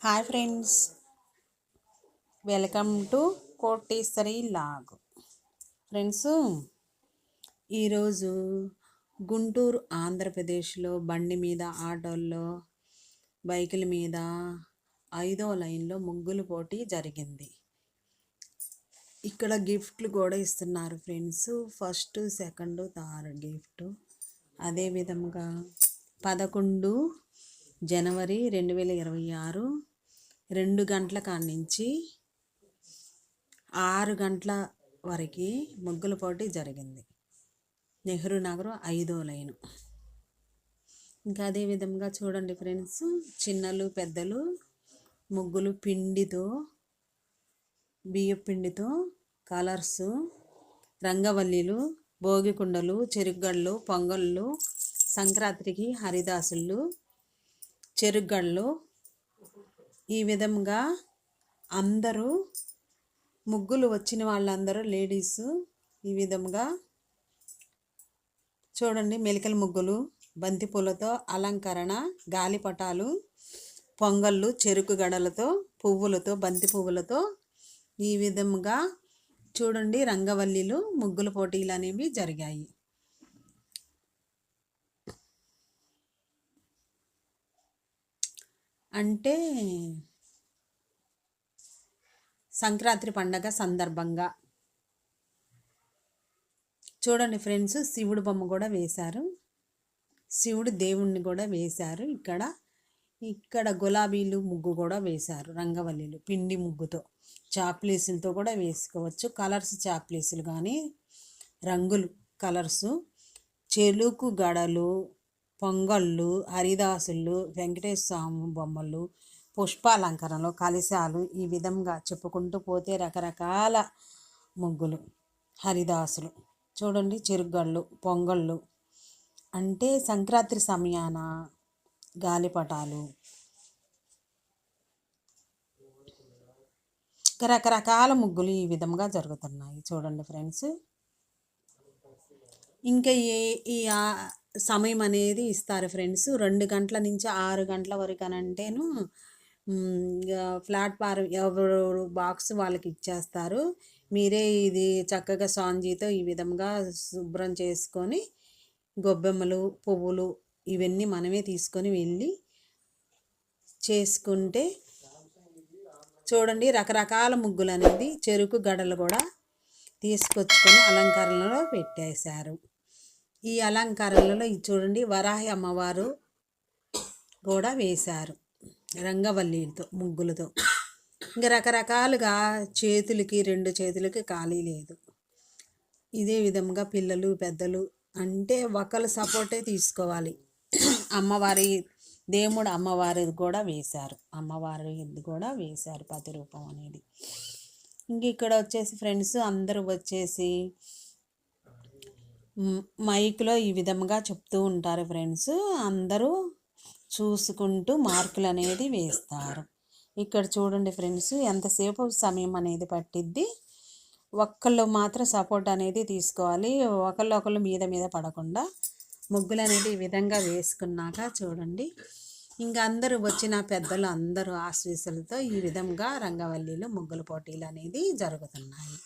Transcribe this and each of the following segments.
Hi friends, welcome to Koteswari log. Friends, ఈరోజు గుంటూరు ఆంధ్రప్రదేశ్లో బండి మీద, ఆటోల్లో, బైకుల మీద 5వ లైన్లో ముగ్గులు పోటీ జరిగింది. ఇక్కడ గిఫ్ట్లు కూడా ఇస్తున్నారు friends. First, second, third gift. అదేవిధంగా 11 జనవరి 2026 2 గంటల కాడి నుంచి 6 గంటల వరకు ముగ్గుల పోటీ జరిగింది. నెహ్రూ నగర్ 5వ లైను. ఇంకా అదేవిధంగా చూడండి ఫ్రెండ్స్, చిన్నలు పెద్దలు ముగ్గులు పిండితో, బియ్య పిండితో కలర్స్, రంగవల్లిలు, భోగికుండలు, చెరుగళ్ళు, పొంగళ్ళు, సంక్రాంతికి హరిదాసులు, చెరుగళ్ళు, ఈ విధంగా అందరూ ముగ్గులు వచ్చిన వాళ్ళందరూ లేడీస్ ఈ విధంగా చూడండి, మెలికల ముగ్గులు, బంతిపూలతో అలంకరణ, గాలిపటాలు, పొంగళ్ళు, చెరుకు గడలతో, పువ్వులతో, బంతి పువ్వులతో ఈ విధంగా చూడండి రంగవల్లిలు ముగ్గుల పోటీలు అనేవి జరిగాయి. అంటే సంక్రాంతి పండగ సందర్భంగా చూడండి ఫ్రెండ్స్, శివుడు బొమ్మ కూడా వేశారు, శివుడు దేవుణ్ణి కూడా వేశారు. ఇక్కడ గులాబీలు ముగ్గు కూడా వేశారు, రంగవల్లిలు పిండి ముగ్గుతో, చాప్లీసులతో కూడా వేసుకోవచ్చు. కలర్స్ చాప్లీసులు కానీ రంగులు కలర్సు, చెలుకు గడలు, పొంగళ్ళు, హరిదాసులు, వెంకటేశ్వర స్వామి బొమ్మలు, పుష్పాలంకరణలు, కలశాలు, ఈ విధంగా చెప్పుకుంటూ పోతే రకరకాల ముగ్గులు. హరిదాసులు చూడండి, చెరుగళ్ళు, పొంగళ్ళు అంటే సంక్రాంతి సమయాన గాలిపటాలు, రకరకాల ముగ్గులు ఈ విధంగా జరుగుతున్నాయి. చూడండి ఫ్రెండ్స్, ఇంకా ఈ సమయం అనేది ఇస్తారు ఫ్రెండ్స్. 2 గంటల నుంచి 6 గంటల వరకు అని అంటేను ప్లాట్ఫారం ఎవరు బాక్స్ వాళ్ళకి ఇచ్చేస్తారు. మీరే ఇది చక్కగా సాంజీతో ఈ విధంగా శుభ్రం చేసుకొని గొబ్బెమ్మలు, పువ్వులు ఇవన్నీ మనమే తీసుకొని వెళ్ళి చేసుకుంటే చూడండి రకరకాల ముగ్గులు అనేది చెరుకు గడలు కూడా తీసుకొచ్చుకొని అలంకరణలో పెట్టేశారు. ఈ అలంకరణలో చూడండి వరాహి అమ్మవారు కూడా వేశారు రంగవల్లితో ముగ్గులతో. ఇంకా రకరకాలుగా చేతులకి 2 చేతులకి ఖాళీ లేదు. ఇదే విధంగా పిల్లలు పెద్దలు అంటే ఒకళ్ళ సపోర్టే తీసుకోవాలి. అమ్మవారి దేవుడు అమ్మవారిది కూడా వేశారు, అమ్మవారిది కూడా వేశారు ప్రతిరూపం అనేది. ఇంక ఇక్కడ వచ్చేసి ఫ్రెండ్స్ అందరూ వచ్చేసి మైక్లో ఈ విధంగా చెప్తూ ఉంటారు ఫ్రెండ్స్. అందరూ చూసుకుంటూ మార్కులు అనేది వేస్తారు. ఇక్కడ చూడండి ఫ్రెండ్స్, ఎంతసేపు సమయం అనేది పట్టిద్ది. ఒక్కళ్ళు మాత్రం సపోర్ట్ అనేది తీసుకోవాలి, ఒకళ్ళు మీద పడకుండా ముగ్గులు అనేది ఈ విధంగా వేసుకున్నాక చూడండి ఇంకా అందరూ వచ్చిన పెద్దలు అందరూ ఆశీస్సులతో ఈ విధంగా రంగవల్లిలు ముగ్గుల పోటీలు అనేది జరుగుతున్నాయి.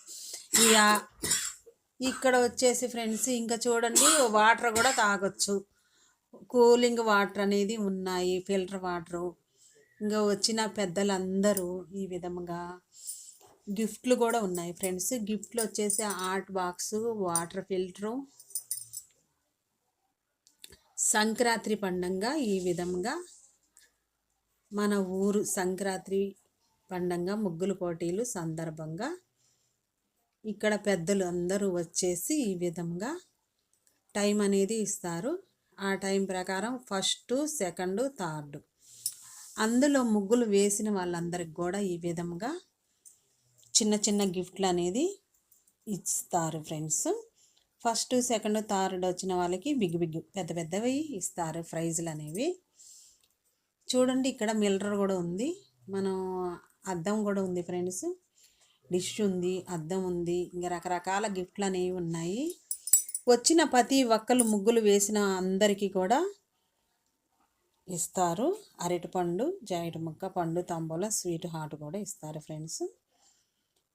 ఇక్కడ వచ్చేసి ఫ్రెండ్స్ ఇంకా చూడండి వాటర్ కూడా తాగొచ్చు, కూలింగ్ వాటర్ అనేది ఉన్నాయి, ఫిల్టర్ వాటరు. ఇంకా వచ్చిన పెద్దలందరూ ఈ విధంగా గిఫ్ట్లు కూడా ఉన్నాయి ఫ్రెండ్స్. గిఫ్ట్లు వచ్చేసి hot box, water filter. Sankranti పండుగ ఈ విధంగా మన ఊరు సంక్రాంతి పండుగ ముగ్గుల పోటీలు సందర్భంగా ఇక్కడ పెద్దలు అందరూ వచ్చేసి ఈ విధంగా టైం అనేది ఇస్తారు. ఆ టైం ప్రకారం ఫస్ట్, సెకండ్, థర్డ్ అందులో ముగ్గులు వేసిన వాళ్ళందరికి కూడా ఈ విధంగా చిన్న చిన్న గిఫ్ట్లు అనేది ఇస్తారు ఫ్రెండ్స్. ఫస్ట్, సెకండ్, థర్డ్ వచ్చిన వాళ్ళకి బిగ్ పెద్ద పెద్దవి ఇస్తారు ప్రైజులు అనేవి. చూడండి ఇక్కడ మిల్లర్ కూడా ఉంది, మనం అద్దం కూడా ఉంది ఫ్రెండ్స్, డిష్ ఉంది, అద్దం ఉంది, ఇంకా రకరకాల గిఫ్ట్లు అనేవి ఉన్నాయి. వచ్చిన ప్రతి ఒక్కరు ముగ్గులు వేసిన అందరికీ కూడా ఇస్తారు. అరటిపండు, జాయిటి ముక్క, పండు తాంబూలం, స్వీట్ హాట్ కూడా ఇస్తారు ఫ్రెండ్స్.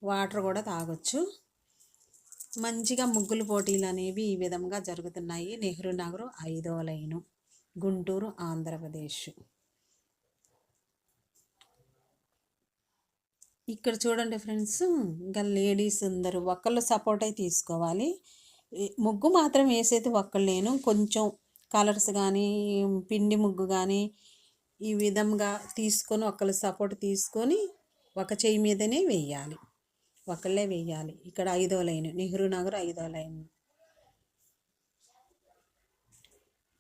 వాటర్ కూడా తాగొచ్చు. మంచిగా ముగ్గులు పోటీలు అనేవి ఈ విధంగా జరుగుతున్నాయి. నెహ్రూ నగర్ 5వ లైను, గుంటూరు, ఆంధ్రప్రదేశ్. ఇక్కడ చూడండి ఫ్రెండ్స్, ఇంకా లేడీస్ అందరూ ఒక్కళ్ళు సపోర్ట్ అయి తీసుకోవాలి. ముగ్గు మాత్రం వేసేది ఒక్కళ్ళేను. కొంచెం కలర్స్ కానీ పిండి ముగ్గు కానీ ఈ విధంగా తీసుకొని ఒకళ్ళు సపోర్ట్ తీసుకొని ఒక చెయ్యి మీదనే వేయాలి, ఒకళ్ళే వేయాలి. ఇక్కడ 5వ లైన్, నెహ్రూ నగర్ 5వ లైన్.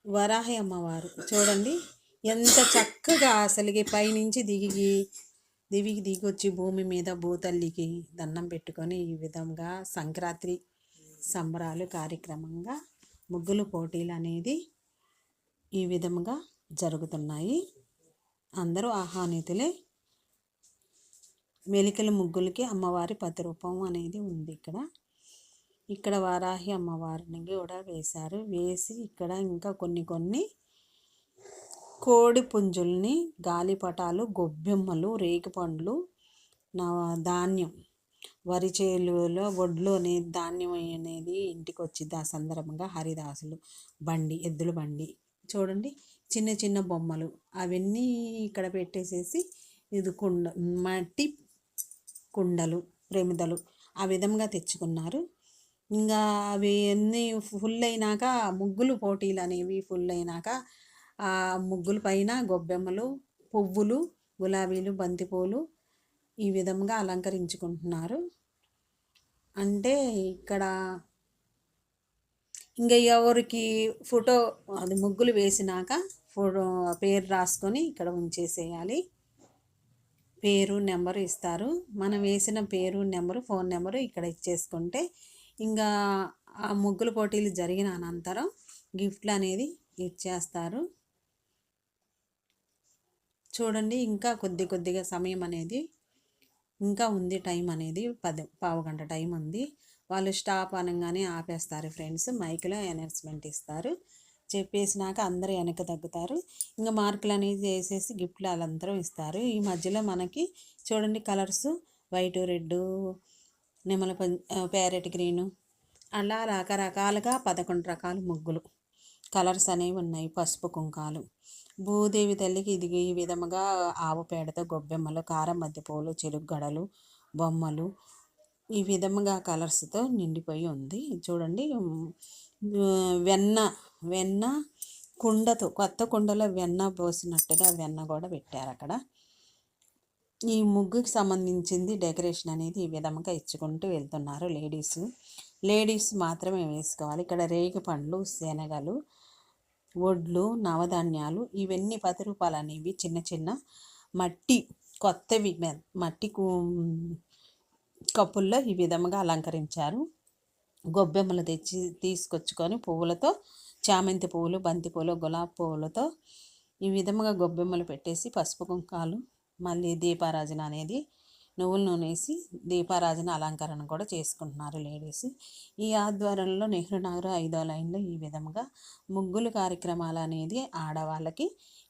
వరాహి అమ్మవారు చూడండి ఎంత చక్కగా అసలుకి పైనుంచి దిగి వచ్చి భూమి మీద భూతల్లికి దండం పెట్టుకొని ఈ విధంగా సంక్రాంతి సంబరాలు కార్యక్రమంగా ముగ్గులు పోటీలు అనేది ఈ విధంగా జరుగుతున్నాయి. అందరూ ఆహ్వానితులే. మెలికల ముగ్గులకి అమ్మవారి ప్రతిరూపం అనేది ఉంది. ఇక్కడ వారాహి అమ్మవారిని కూడా వేశారు. వేసి ఇక్కడ ఇంకా కొన్ని కోడి పుంజుల్ని, గాలిపటాలు, గొబ్బెమ్మలు, రేగిపండ్లు, ధాన్యం, వరి చేలులో ఒడ్లు అనేది ధాన్యం అనేది ఇంటికి వచ్చింది. ఆ సందర్భంగా హరిదాసులు బండి, ఎద్దుల బండి చూడండి, చిన్న చిన్న బొమ్మలు అవన్నీ ఇక్కడ పెట్టేసేసి ఇది మట్టి కుండలు, ప్రమిదలు ఆ విధంగా తెచ్చుకున్నారు. ఇంకా అవి అన్నీ ఫుల్ అయినాక ముగ్గులు పోటీలు అనేవి ఫుల్ అయినాక ఆ ముగ్గుల పైన గొబ్బెమ్మలు, పువ్వులు, గులాబీలు, బంతిపూలు ఈ విధంగా అలంకరించుకుంటున్నారు. అంటే ఇక్కడ ఇంకా ఎవరికి ఫోటో అది ముగ్గులు వేసినాక ఫోటో పేరు రాసుకొని ఇక్కడ ఉంచేసేయాలి. పేరు నెంబరు ఇస్తారు. మనం వేసిన పేరు నెంబరు, ఫోన్ నెంబరు ఇక్కడ ఇచ్చేసుకుంటే ఇంకా ఆ ముగ్గుల పోటీలు జరిగిన అనంతరం గిఫ్ట్లు అనేది ఇచ్చేస్తారు. చూడండి ఇంకా కొద్దిగా సమయం అనేది ఇంకా ఉంది. టైం అనేది 10 గంట టైం ఉంది. వాళ్ళు స్టాప్ అనగానే ఆపేస్తారు ఫ్రెండ్స్. మైక్లో అనౌన్స్మెంట్ ఇస్తారు. చెప్పేసినాక అందరూ వెనక తగ్గుతారు. ఇంకా మార్కులు అనేది వేసేసి గిఫ్ట్లు వాళ్ళందరూ ఇస్తారు. ఈ మధ్యలో మనకి చూడండి colours white, red, Nimmala parrot green అలా రకరకాలుగా 11 రకాల ముగ్గులు కలర్స్ అనేవి ఉన్నాయి. పసుపు కుంకాలు, భూదేవి తల్లికి ఇది ఈ విధముగా ఆవు పేడతో గొబ్బెమ్మలు, కారం మధ్యపూలు, చెరుగడలు, బొమ్మలు ఈ విధముగా కలర్స్తో నిండిపోయి ఉంది. చూడండి వెన్న కుండతో, కొత్త కుండలో వెన్న పోసినట్టుగా వెన్న కూడా పెట్టారు అక్కడ. ఈ ముగ్గుకి సంబంధించింది డెకరేషన్ అనేది ఈ విధంగా ఇచ్చుకుంటూ వెళ్తున్నారు. లేడీస్ మాత్రమే వేసుకోవాలి. ఇక్కడ రేగి పండ్లు, శనగలు, వడ్లు, నవధాన్యాలు ఇవన్నీ 10 రూపాయలు అనేవి చిన్న చిన్న మట్టి కొత్తవి మట్టి కప్పుల్లో ఈ విధంగా అలంకరించారు. గొబ్బెమ్మలు తీసుకొచ్చుకొని పువ్వులతో, చామంతి పువ్వులు, బంతి పువ్వులు, గులాబీ పువ్వులతో ఈ విధంగా గొబ్బెమ్మలు పెట్టేసి పసుపు కుంకాలు, మళ్ళీ దీపారాజన అనేది నువ్వుల నూనె వేసి దీపారాజన అలంకరణ కూడా చేసుకుంటున్నారు లేడీస్. ఈ ఆధ్వర్యంలో నెహ్రూ నగర్ 5వ లైన్లో ఈ విధంగా ముగ్గులు కార్యక్రమాలు అనేది ఆడవాళ్ళకి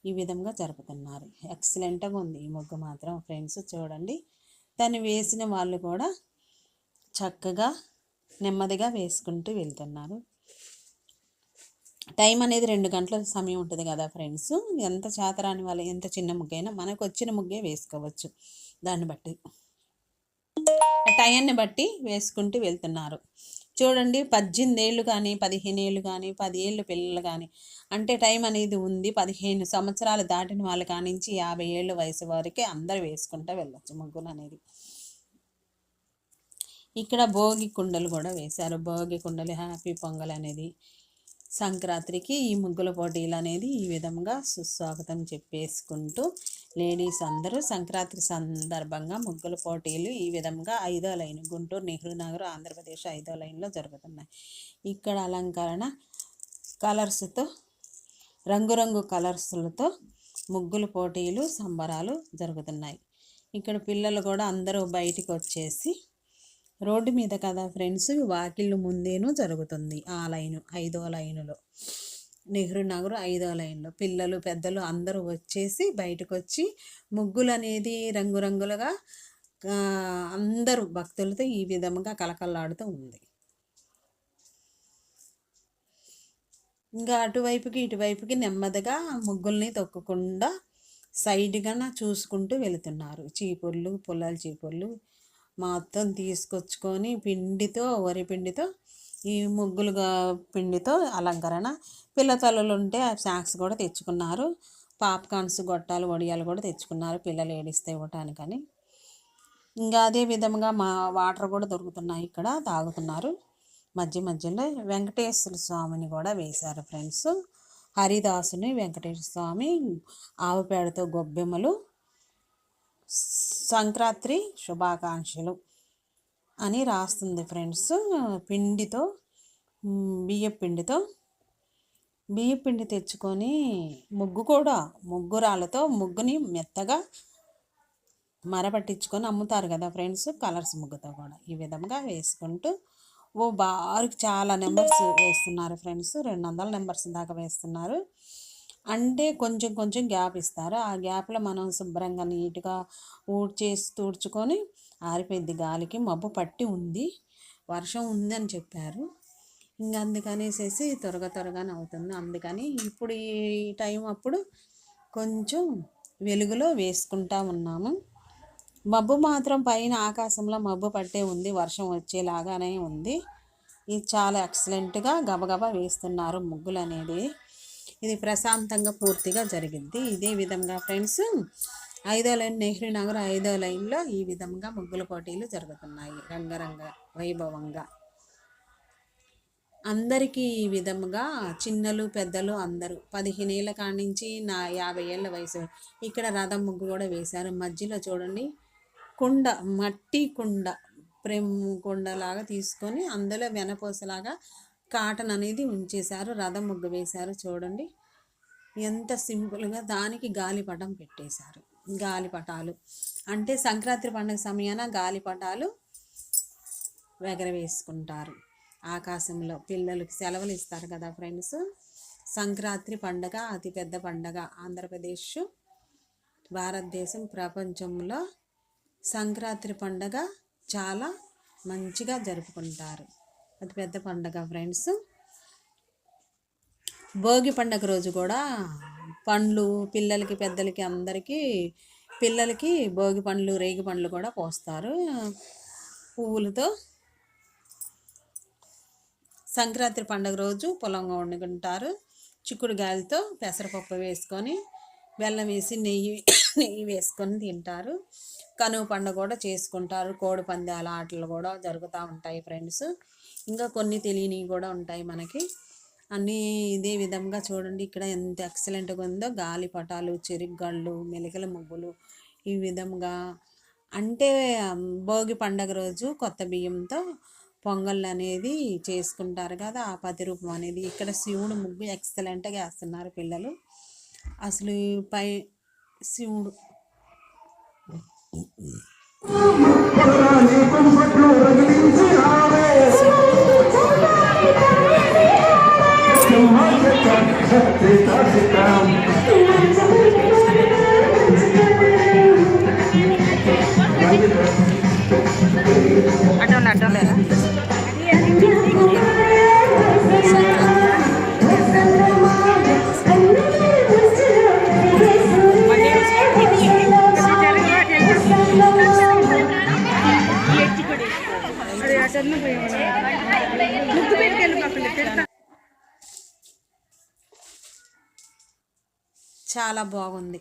ఈ విధంగా జరుపుతున్నారు. ఎక్సలెంట్గా ఉంది ఈ ముగ్గు మాత్రం ఫ్రెండ్స్. చూడండి దాన్ని వేసిన వాళ్ళు కూడా చక్కగా నెమ్మదిగా వేసుకుంటూ వెళ్తున్నారు. టైం అనేది 2 గంటల సమయం ఉంటుంది కదా ఫ్రెండ్స్. ఎంత చేతరాని వాళ్ళు ఎంత చిన్న ముగ్గైనా మనకు వచ్చిన ముగ్గే వేసుకోవచ్చు. దాన్ని బట్టి టైంని బట్టి వేసుకుంటూ వెళ్తున్నారు. చూడండి 18 ఏళ్ళు కానీ 15 ఏళ్ళు కానీ 10 ఏళ్ళు పిల్లలు కానీ అంటే టైం అనేది ఉంది. 15 సంవత్సరాలు దాటిన వాళ్ళు కానించి 50 ఏళ్ళ వయసు వారికి అందరూ వేసుకుంటూ వెళ్ళచ్చు ముగ్గులు అనేది. ఇక్కడ భోగి కుండలు కూడా వేశారు. భోగి కుండలు, హ్యాపీ పొంగల్ అనేది సంక్రాంతికి ఈ ముగ్గుల పోటీలు అనేది ఈ విధంగా సుస్వాగతం చెప్పేసుకుంటూ లేడీస్ అందరూ సంక్రాంతి సందర్భంగా ముగ్గుల పోటీలు ఈ విధంగా 5వ లైన్ గుంటూరు నెహ్రూ నగర్ ఆంధ్రప్రదేశ్ 5వ లైన్లో జరుగుతున్నాయి. ఇక్కడ అలంకరణ కలర్స్తో, రంగురంగు కలర్స్లతో ముగ్గుల పోటీలు సంబరాలు జరుగుతున్నాయి. ఇక్కడ పిల్లలు కూడా అందరూ బయటికి వచ్చేసి రోడ్డు మీద కదా ఫ్రెండ్స్, వాకిళ్ళు ముందేనూ జరుగుతుంది ఆ లైను 5వ లైనులో. నెహ్రూ నగర్ 5వ లైన్లో పిల్లలు పెద్దలు అందరూ వచ్చేసి బయటకు వచ్చి ముగ్గులు అనేది రంగురంగులుగా అందరూ భక్తులతో ఈ విధంగా కలకల్లాడుతూ ఉంది. ఇంకా అటువైపుకి ఇటువైపుకి నెమ్మదిగా ముగ్గుల్ని తొక్కకుండా సైడ్గా చూసుకుంటూ వెళుతున్నారు. చీపుర్లు పుల్లల చీపుర్లు మొత్తం తీసుకొచ్చుకొని వరి పిండితో ఈ ముగ్గులుగా పిండితో అలంకరణ. పిల్లతల్లులు ఉంటే స్నాక్స్ కూడా తెచ్చుకున్నారు. పాప్కార్న్స్ గొట్టాలు వడియాలు కూడా తెచ్చుకున్నారు పిల్లలు ఏడిస్తే ఇవ్వటానికని. ఇంకా అదే విధంగా వాటర్ కూడా దొరుకుతున్నాయి, ఇక్కడ తాగుతున్నారు. మధ్యలో వెంకటేశ్వర స్వామిని కూడా వేశారు ఫ్రెండ్స్. హరిదాసుని వెంకటేశ్వర స్వామి ఆవు పేడతో గొబ్బెమ్మలు, సంక్రాంతి శుభాకాంక్షలు అని రాస్తుంది ఫ్రెండ్స్. పిండితో బియ్య పిండి తెచ్చుకొని ముగ్గురాలతో ముగ్గుని మెత్తగా మరపట్టించుకొని అమ్ముతారు కదా ఫ్రెండ్స్, కలర్స్ ముగ్గుతో కూడా ఈ విధంగా వేసుకుంటూ బారుకి చాలా నెంబర్స్ వేస్తున్నారు ఫ్రెండ్స్. 200 నెంబర్స్ దాకా వేస్తున్నారు. అంటే కొంచెం గ్యాప్ ఇస్తారు. ఆ గ్యాప్లో మనం శుభ్రంగా నీట్గా తుడుచుకొని ఆరిపోయింది. గాలికి మబ్బు పట్టి ఉంది, వర్షం ఉందని చెప్పారు. ఇంకా అందుకనేసేసి త్వరగానే అవుతుంది. అందుకని ఇప్పుడు ఈ టైం అప్పుడు కొంచెం వెలుగులో వేసుకుంటా ఉన్నాము. మబ్బు మాత్రం పైన ఆకాశంలో మబ్బు పట్టే ఉంది, వర్షం వచ్చేలాగానే ఉంది. ఇది చాలా ఎక్సలెంట్గా గబగబా వేస్తున్నారు ముగ్గులు అనేది. ఇది ప్రశాంతంగా పూర్తిగా జరిగింది. ఇదే విధంగా ఫ్రెండ్స్ 5వ లైన్ నెహ్రూ నగర్ 5వ లైన్లో ఈ విధంగా ముగ్గుల పోటీలు జరుగుతున్నాయి రంగరంగ వైభవంగా. అందరికీ ఈ విధముగా చిన్నలు పెద్దలు అందరూ 15 ఏళ్ళ కాడి నుంచి 50 ఏళ్ళ వయసు. ఇక్కడ రథం ముగ్గు కూడా వేశారు. మధ్యలో చూడండి మట్టి కుండ, ప్రేమ్ కుండలాగా తీసుకొని అందులో వెనపోసలాగా కాటన్ అనేది ఉంచేశారు. రథం ముగ్గు వేశారు చూడండి ఎంత సింపుల్గా. దానికి గాలిపటం పెట్టేశారు. గాలిపటాలు అంటే సంక్రాంతి పండుగ సమయాన గాలిపటాలు ఎగరవేసుకుంటారు ఆకాశంలో. పిల్లలకి సెలవులు ఇస్తారు కదా ఫ్రెండ్స్. సంక్రాంతి పండుగ అతిపెద్ద పండుగ. ఆంధ్రప్రదేశ్, భారతదేశం, ప్రపంచంలో సంక్రాంతి పండుగ చాలా మంచిగా జరుపుకుంటారు. అతిపెద్ద పండుగ ఫ్రెండ్స్. భోగి పండుగ రోజు కూడా పండ్లు పిల్లలకి పెద్దలకి అందరికీ, పిల్లలకి భోగి పండ్లు రేగి పండ్లు కూడా పోస్తారు పువ్వులతో. సంక్రాంతి పండుగ రోజు పొలంగా వండుకుంటారు. చిక్కుడుగాయలతో పెసరపప్పు వేసుకొని బెల్లం వేసి నెయ్యి వేసుకొని తింటారు. కనుమ పండుగ కూడా చేసుకుంటారు. కోడి పందాల ఆటలు కూడా జరుగుతూ ఉంటాయి ఫ్రెండ్స్. ఇంకా కొన్ని తెలియనివి కూడా ఉంటాయి మనకి అన్నీ. ఇదే విధంగా చూడండి ఇక్కడ ఎంత ఎక్సలెంట్గా ఉందో. గాలిపటాలు, చెరుగ్గళ్ళు, మెలికల ముగ్గులు ఈ విధంగా. అంటే భోగి పండుగ రోజు కొత్త బియ్యంతో పొంగల్ అనేది చేసుకుంటారు కదా, ఆ ప్రతిరూపం అనేది. ఇక్కడ శివుడు ముగ్గు ఎక్సలెంట్గా వేస్తున్నారు పిల్లలు. అసలు శివుడు అడ్డలేదా చాలా బాగుంది.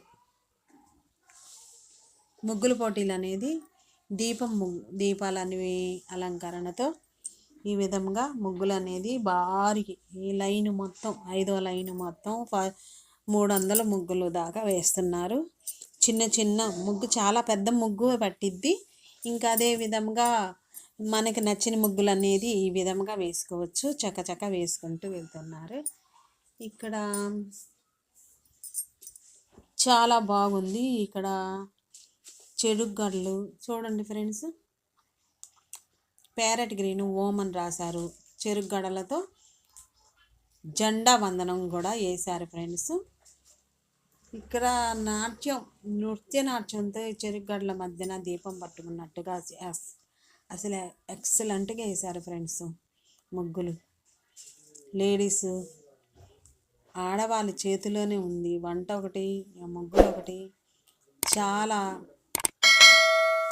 ముగ్గుల పోటీలు అనేది దీపాలనేవి అలంకరణతో ఈ విధంగా ముగ్గులు అనేది భారీ ఈ లైన్ మొత్తం 5వ లైన్ మొత్తం 300 ముగ్గులు దాకా వేస్తున్నారు. చిన్న ముగ్గు చాలా పెద్ద ముగ్గు పట్టిద్ది. ఇంకా అదే విధంగా మనకి నచ్చిన ముగ్గులు అనేది ఈ విధంగా వేసుకోవచ్చు. చక్క వేసుకుంటూ వెళ్తున్నారు. ఇక్కడ చాలా బాగుంది. ఇక్కడ చెరుగ్గడలు చూడండి ఫ్రెండ్స్. ప్యారెట్ గ్రీన్ ఓమన్ రాశారు. చెరుగ్గడలతో జెండా వందనం కూడా వేశారు ఫ్రెండ్స్. ఇక్కడ నృత్య నాట్యంతో చెరుగడ్ల మధ్యన దీపం పట్టుకున్నట్టుగా అసలు ఎక్సలెంట్గా వేశారు ఫ్రెండ్స్ ముగ్గులు. లేడీస్ ఆడవాళ్ళ చేతిలోనే ఉంది వంట ఒకటి, ముగ్గులు ఒకటి. చాలా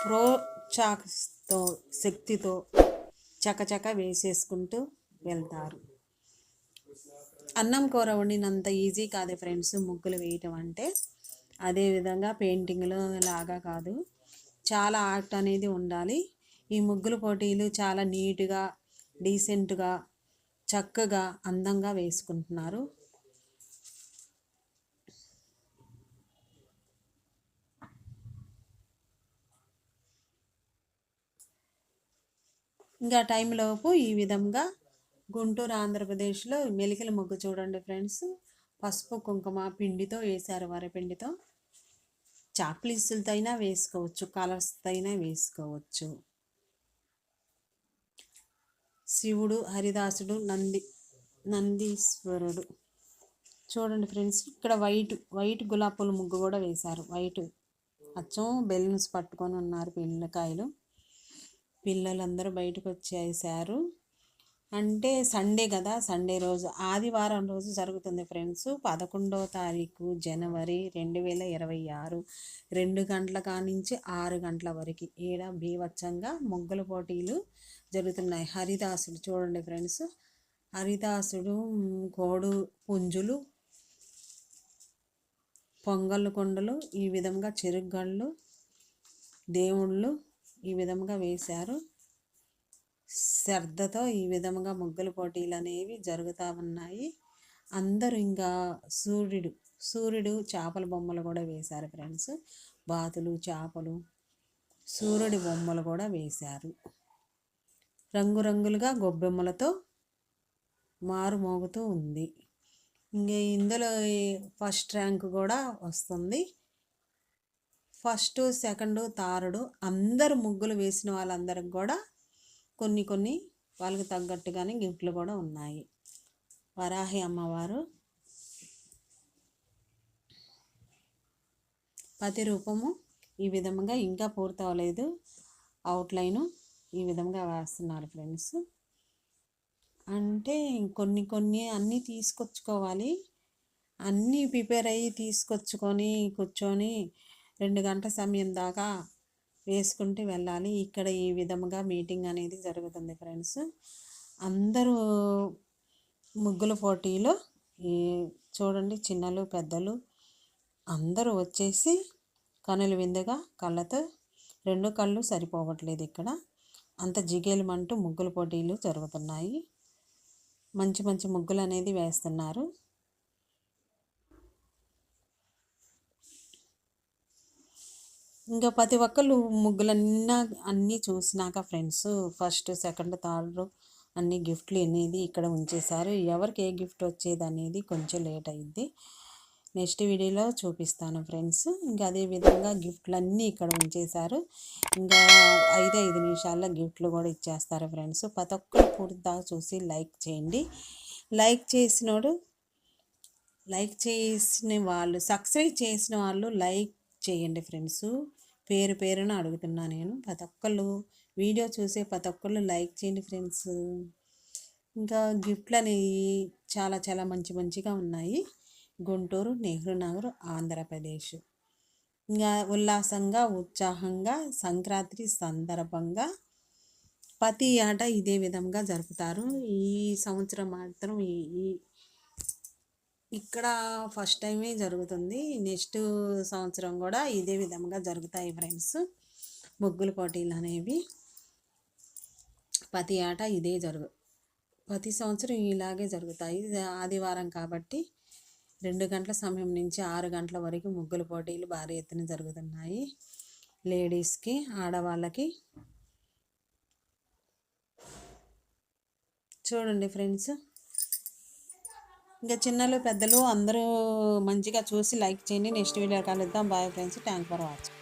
ప్రోత్సాహంతో శక్తితో చకచక వేసేసుకుంటూ వెళ్తారు. అన్నం కూర వండినంత ఈజీ కాదు ఫ్రెండ్స్ ముగ్గులు వేయటం అంటే. అదేవిధంగా పెయింటింగ్లో లాగా కాదు, చాలా ఆర్ట్ అనేది ఉండాలి. ఈ ముగ్గుల పోటీలు చాలా నీట్గా, డీసెంట్గా, చక్కగా, అందంగా వేసుకుంటున్నారు. ఇంకా టైంలోపు ఈ విధంగా గుంటూరు ఆంధ్రప్రదేశ్లో మెలికల ముగ్గు చూడండి ఫ్రెండ్స్. పసుపు కుంకుమ పిండితో వేశారు, వరపిండితో. చాక్లెట్స్తో అయినా వేసుకోవచ్చు, కలర్స్తో అయినా వేసుకోవచ్చు. శివుడు, హరిదాసుడు, నందీశ్వరుడు చూడండి ఫ్రెండ్స్. ఇక్కడ వైట్ గులాబీ పూల ముగ్గు కూడా వేశారు. వైట్ అచ్చం బెలూన్స్ పట్టుకొని ఉన్నారు పిల్లకాయలు. పిల్లలందరూ బయటకు వచ్చేసారు. అంటే సండే కదా, సండే రోజు, ఆదివారం రోజు జరుగుతుంది ఫ్రెండ్స్. 11వ తారీఖు జనవరి 2026 2 గంటల కానించి 6 గంటల వరకు ఈడ బీవచ్చంగా ముగ్గుల పోటీలు జరుగుతున్నాయి. హరిదాసుడు చూడండి ఫ్రెండ్స్. హరిదాసుడు, కోడు పుంజులు, పొంగళ్ళు కొండలు, ఈ విధంగా చెరుగళ్ళు, దేవుళ్ళు ఈ విధంగా వేశారు. శ్రద్ధతో ఈ విధంగా ముగ్గుల పోటీలు అనేవి జరుగుతూ ఉన్నాయి. అందరూ ఇంకా సూర్యుడు చేపల బొమ్మలు కూడా వేశారు ఫ్రెండ్స్. బాతులు, చేపలు, సూర్యుడి బొమ్మలు కూడా వేశారు. రంగురంగులుగా గొబ్బెమ్మలతో మారుమోగుతూ ఉంది. ఇంకా ఇందులో ఫస్ట్ ర్యాంక్ కూడా వస్తుంది. ఫస్ట్, సెకండ్, థర్డ్ అందరు ముగ్గులు వేసిన వాళ్ళందరికి కూడా కొన్ని వాళ్ళకి తగ్గట్టుగానే గిఫ్ట్లు కూడా ఉన్నాయి. వరాహి అమ్మవారు పతి రూపము ఈ విధంగా ఇంకా పూర్తవలేదు. అవుట్లైను ఈ విధంగా వేస్తున్నారు ఫ్రెండ్స్. అంటే కొన్ని అన్నీ తీసుకొచ్చుకోవాలి. అన్నీ ప్రిపేర్ అయ్యి తీసుకొచ్చుకొని కూర్చొని 2 గంటల సమయం దాకా వేసుకుంటూ వెళ్ళాలి. ఇక్కడ ఈ విధంగా మీటింగ్ అనేది జరుగుతుంది ఫ్రెండ్స్. అందరూ ముగ్గుల పోటీలో చూడండి, చిన్నలు పెద్దలు అందరూ వచ్చేసి కనుల విందుగా కళ్ళతో 2 కళ్ళు సరిపోవట్లేదు. ఇక్కడ అంత జిగేలమంటూ ముగ్గుల పోటీలు జరుగుతున్నాయి. మంచి ముగ్గులు అనేది వేస్తున్నారు. ఇంకా ప్రతి ఒక్కళ్ళు అన్నీ చూసినాక ఫ్రెండ్స్ ఫస్ట్, సెకండ్, థర్డ్ అన్ని గిఫ్ట్లు అనేది ఇక్కడ ఉంచేశారు. ఎవరికి ఏ గిఫ్ట్ వచ్చేది అనేది కొంచెం లేట్ అయింది. నెక్స్ట్ వీడియోలో చూపిస్తాను ఫ్రెండ్స్. ఇంకా అదేవిధంగా గిఫ్ట్లు అన్నీ ఇక్కడ ఉంచేశారు. ఇంకా 5 నిమిషాల్లో గిఫ్ట్లు కూడా ఇచ్చేస్తారు ఫ్రెండ్స్. ప్రతి ఒక్కరు పూర్తిగా చూసి లైక్ చేయండి. లైక్ చేసిన వాళ్ళు, సబ్స్క్రైబ్ చేసిన వాళ్ళు లైక్ చేయండి ఫ్రెండ్స్. పేరున అడుగుతున్నా నేను. ప్రతి ఒక్కళ్ళు వీడియో చూసే ప్రతి ఒక్కళ్ళు లైక్ చేయండి ఫ్రెండ్స్. ఇంకా గిఫ్ట్లు అనేవి చాలా మంచిగా ఉన్నాయి. గుంటూరు నెహ్రూ నగర్ ఆంధ్రప్రదేశ్. ఇంకా ఉల్లాసంగా, ఉత్సాహంగా సంక్రాంతి సందర్భంగా ప్రతి ఏటా ఇదే విధంగా జరుపుతారు. ఈ సంవత్సరం మాత్రం ఇక్కడ ఫస్ట్ టైమే జరుగుతుంది. నెక్స్ట్ సంవత్సరం కూడా ఇదే విధంగా జరుగుతాయి ఫ్రెండ్స్. ముగ్గుల పోటీలు అనేవి ప్రతి ఏటా ప్రతి సంవత్సరం ఇలాగే జరుగుతాయి. ఆదివారం కాబట్టి 2 గంటల సమయం నుంచి 6 గంటల వరకు ముగ్గుల పోటీలు భారీ ఎత్తున జరుగుతున్నాయి. లేడీస్కి, ఆడవాళ్ళకి చూడండి ఫ్రెండ్స్. ఇంకా చిన్నలు పెద్దలు అందరూ మంచిగా చూసి లైక్ చేయండి. నెక్స్ట్ వీడియో కలుద్దాం. Bye friends. Thank for watching.